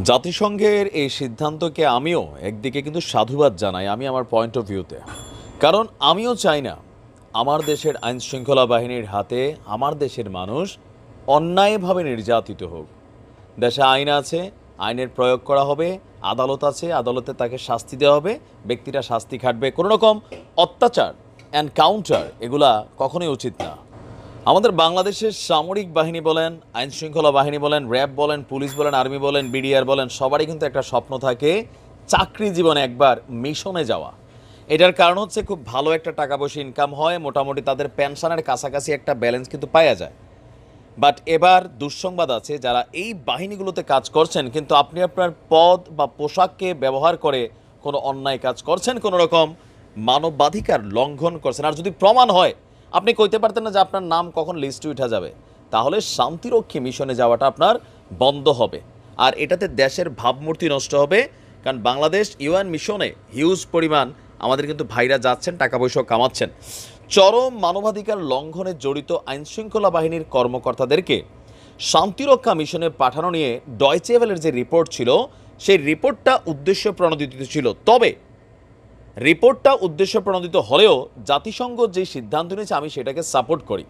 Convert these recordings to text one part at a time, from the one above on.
জাতিসংঘের এই সিদ্ধান্তকে আমিও একদিকে কিন্তু সাধুবাদ জানাই আমি আমার পয়েন্ট অফ ভিউতে। কারণ আমিও চাই না আমার দেশের আইন শৃঙ্খলা বাহিনীর হাতে আমার দেশের মানুষ অন্যায়ভাবে নির্যাতিত হোক। দেশে আইন আছে, আইনের প্রয়োগ করা হবে, আদালত আছে, আদালতে তাকে শাস্তি দেওয়া হবে, ব্যক্তিরা শাস্তি খাটবে। কোনো রকম অত্যাচার এনকাউন্টার এগুলা কখনোই উচিত না। আমাদের বাংলাদেশের সামরিক বাহিনী বলেন, আইন শৃঙ্খলা বাহিনী বলেন, র্যাব বলেন, পুলিশ বলেন, আর্মি বলেন, বিডিআর বলেন, সবারই কিন্তু একটা স্বপ্ন থাকে চাকরি জীবনে একবার মিশনে যাওয়া। এটার কারণ হচ্ছে খুব ভালো একটা টাকা পয়সা ইনকাম হয়, মোটামুটি তাদের পেনশনের কাছাকাছি একটা ব্যালেন্স কিন্তু পাওয়া যায়। বাট এবার দুঃসংবাদ আছে, যারা এই বাহিনীগুলোতে কাজ করছেন কিন্তু আপনি আপনার পদ বা পোশাককে ব্যবহার করে কোনো অন্যায় কাজ করছেন, কোনো রকম মানবাধিকার লঙ্ঘন করছেন, আর যদি প্রমাণ হয় আপনি কইতে পারতেন না যে আপনার নাম কখন লিস্টে উঠা যাবে, তাহলে শান্তিরক্ষী মিশনে যাওয়াটা আপনার বন্ধ হবে। আর এটাতে দেশের ভাবমূর্তি নষ্ট হবে। কারণ বাংলাদেশ ইউএন মিশনে হিউজ পরিমাণ আমাদের কিন্তু ভাইরা যাচ্ছেন, টাকা পয়সা কামাচ্ছেন। চরম মানবাধিকার লঙ্ঘনে জড়িত আইনশৃঙ্খলা বাহিনীর কর্মকর্তাদেরকে শান্তিরক্ষা মিশনে পাঠানো নিয়ে ডয়চে ভেলের যে রিপোর্ট ছিল, সেই রিপোর্টটা উদ্দেশ্য প্রণোদিত ছিল। তবে রিপোর্টটা উদ্দেশ্য প্রণোদিত হলেও জাতিসংঘ যে সিদ্ধান্ত নিয়েছে আমি সেটাকে সাপোর্ট করি।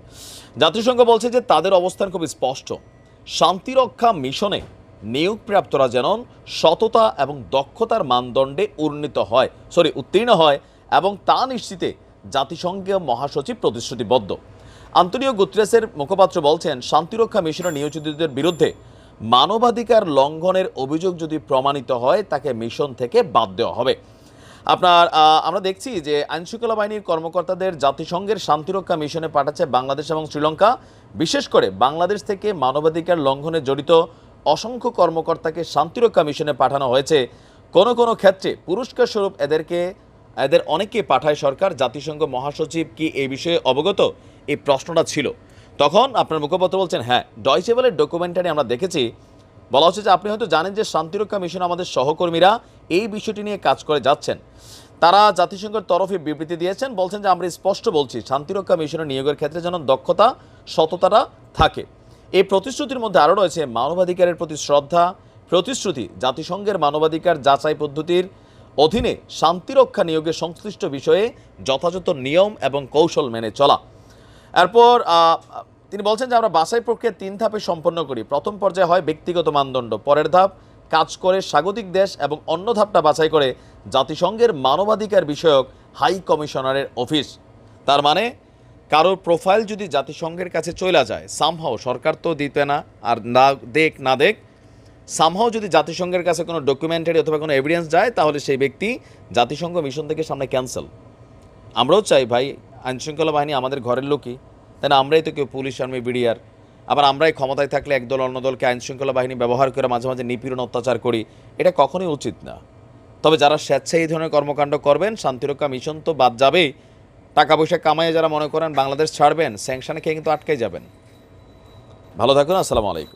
জাতিসংঘ বলছে যে তাদের অবস্থান খুব স্পষ্ট, শান্তিরক্ষা মিশনে নিয়োগপ্রাপ্তরা যেন সততা এবং দক্ষতার মানদণ্ডে উত্তীর্ণ হয় এবং তা নিশ্চিতে জাতিসংঘীয় মহাসচিব প্রতিশ্রুতিবদ্ধ। আন্তোনিও গুতেরেসের মুখপাত্র বলছেন, শান্তিরক্ষা মিশনে নিয়োজিতদের বিরুদ্ধে মানবাধিকার লঙ্ঘনের অভিযোগ যদি প্রমাণিত হয় তাকে মিশন থেকে বাদ দেওয়া হবে। আমরা দেখছি যে আইনশৃঙ্খলা বাহিনীর কর্মকর্তাদের জাতিসংঘের শান্তিরক্ষা মিশনে পাঠাচ্ছে বাংলাদেশ এবং শ্রীলঙ্কা। বিশেষ করে বাংলাদেশ থেকে মানবাধিকার লঙ্ঘনে জড়িত অসংখ্য কর্মকর্তাকে শান্তিরক্ষা মিশনে পাঠানো হয়েছে। কোনো কোনো ক্ষেত্রে পুরস্কার স্বরূপ এদের অনেককে পাঠায় সরকার। জাতিসংঘ মহাসচিব কি এই বিষয়ে অবগত, এই প্রশ্নটা ছিল। তখন আপনার মুখপাত্র বলছেন, হ্যাঁ, ডয়চে ভেলের ডকুমেন্টারি আমরা দেখেছি। বলা হচ্ছে যে আপনি হয়তো জানেন যে শান্তিরক্ষা মিশন আমাদের সহকর্মীরা এই বিষয়টি নিয়ে কাজ করে যাচ্ছেন। তারা জাতিসংঘের তরফে বিবৃতি দিয়েছেন, বলছেন যে আমরা স্পষ্ট বলছি শান্তিরক্ষা মিশনে নিয়োগের ক্ষেত্রে যেন দক্ষতা সততাটা থাকে। এই প্রতিশ্রুতির মধ্যে আরও রয়েছে মানবাধিকারের প্রতি শ্রদ্ধা, প্রতিশ্রুতি জাতিসংঘের মানবাধিকার যাচাই পদ্ধতির অধীনে শান্তিরক্ষা নিয়োগের সংশ্লিষ্ট বিষয়ে যথাযথ নিয়ম এবং কৌশল মেনে চলা। এরপর তিনি বলছেন যে আমরা বাছাই প্রক্রিয়া 3 ধাপে সম্পন্ন করি। প্রথম পর্যায়ে হয় ব্যক্তিগত মানদণ্ড, পরের ধাপ কাজ করে স্বাগতিক দেশ এবং অন্য ধাপটা বাছাই করে জাতিসংঘের মানবাধিকার বিষয়ক হাই কমিশনারের অফিস। তার মানে কারোর প্রোফাইল যদি জাতিসংঘের কাছে চলে যায়, সামহাও সরকার তো দিতে না, আর না দেখ সামহাও যদি জাতিসংঘের কাছে কোনো ডকুমেন্টারি অথবা কোনো এভিডেন্স যায়, তাহলে সেই ব্যক্তি জাতিসংঘ মিশন থেকে সামনে ক্যান্সেল। আমরাও চাই ভাই আইনশৃঙ্খলা বাহিনী আমাদের ঘরের লোকই, তাই না? আমরাই তো কেউ পুলিশ, আর্মি, বিডিআর, আবার আমরাই ক্ষমতায় থাকলে একদল অন্য দলকে আইনশৃঙ্খলা বাহিনী ব্যবহার করে মাঝে মাঝে নিপীড়ন অত্যাচার করি। এটা কখনোই উচিত না। তবে যারা স্বেচ্ছায় এই ধরনের কর্মকাণ্ড করবেন, শান্তিরক্ষা মিশন তো বাদ যাবেই। টাকা পয়সা কামাইয়ে যারা মনে করেন বাংলাদেশ ছাড়বেন, স্যাংশনে খেয়ে কিন্তু আটকে যাবেন। ভালো থাকুন, আসসালামু আলাইকুম।